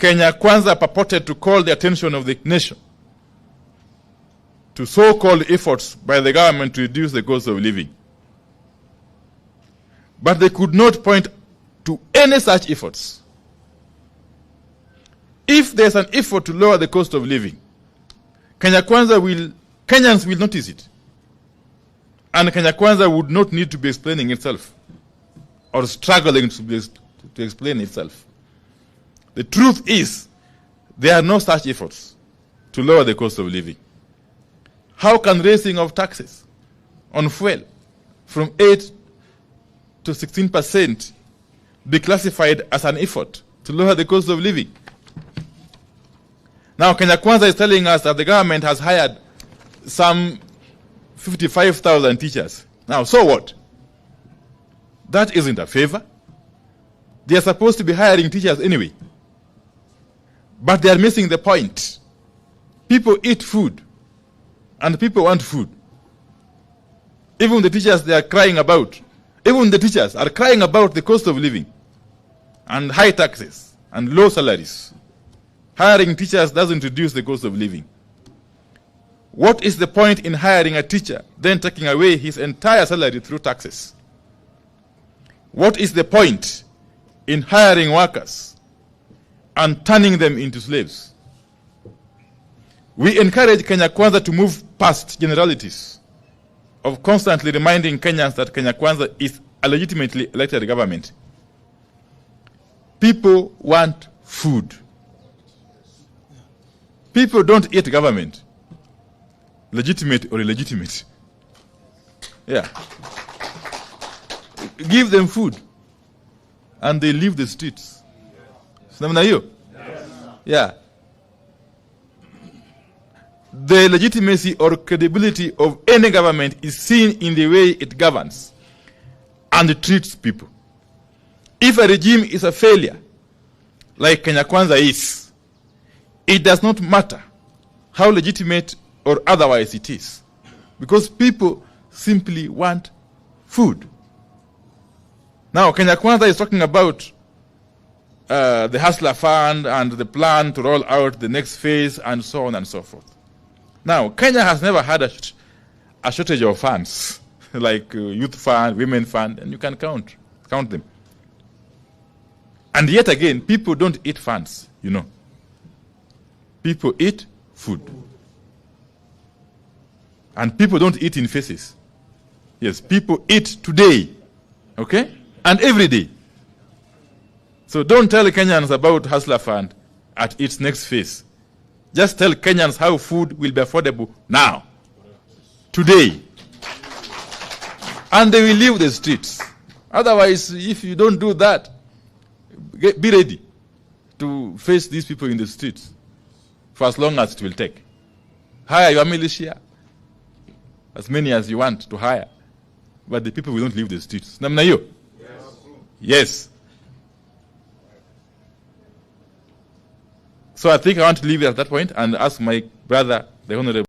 Kenya Kwanza purported to call the attention of the nation to so-called efforts by the government to reduce the cost of living. But they could not point to any such efforts. If there's an effort to lower the cost of living, Kenyans will notice it. And Kenya Kwanza would not need to be explaining itself or struggling to explain itself. The truth is, there are no such efforts to lower the cost of living. How can raising of taxes on fuel from 8 to 16% be classified as an effort to lower the cost of living? Now, Kenya Kwanza is telling us that the government has hired some 55,000 teachers. Now, so what? That isn't a favor. They are supposed to be hiring teachers anyway. But they are missing the point. People eat food, and people want food. Even the teachers they are crying about, even the teachers are crying about the cost of living and high taxes and low salaries. Hiring teachers doesn't reduce the cost of living. What is the point in hiring a teacher, then taking away his entire salary through taxes? What is the point in hiring workers and turning them into slaves? We encourage Kenya Kwanza to move past generalities of constantly reminding Kenyans that Kenya Kwanza is a legitimately elected government. People want food. People don't eat government, legitimate or illegitimate. Yeah. Give them food, and they leave the streets. Yes. Yeah. The legitimacy or credibility of any government is seen in the way it governs and treats people. If a regime is a failure, like Kenya Kwanza is, it does not matter how legitimate or otherwise it is, because people simply want food. Now, Kenya Kwanza is talking about the Hustler Fund and the plan to roll out the next phase and so on and so forth. Now, Kenya has never had a shortage of funds, like youth fund, women fund, and you can count them. And yet again, people don't eat funds, you know. People eat food. And people don't eat in faces. Yes, people eat today, okay? And every day. So don't tell Kenyans about Hustler Fund at its next phase. Just tell Kenyans how food will be affordable now, today. And they will leave the streets. Otherwise, if you don't do that, be ready to face these people in the streets for as long as it will take. Hire your militia, as many as you want to hire, but the people will not leave the streets. Namna hiyo? Yes. So I think I want to leave it at that point and ask my brother, the Honorable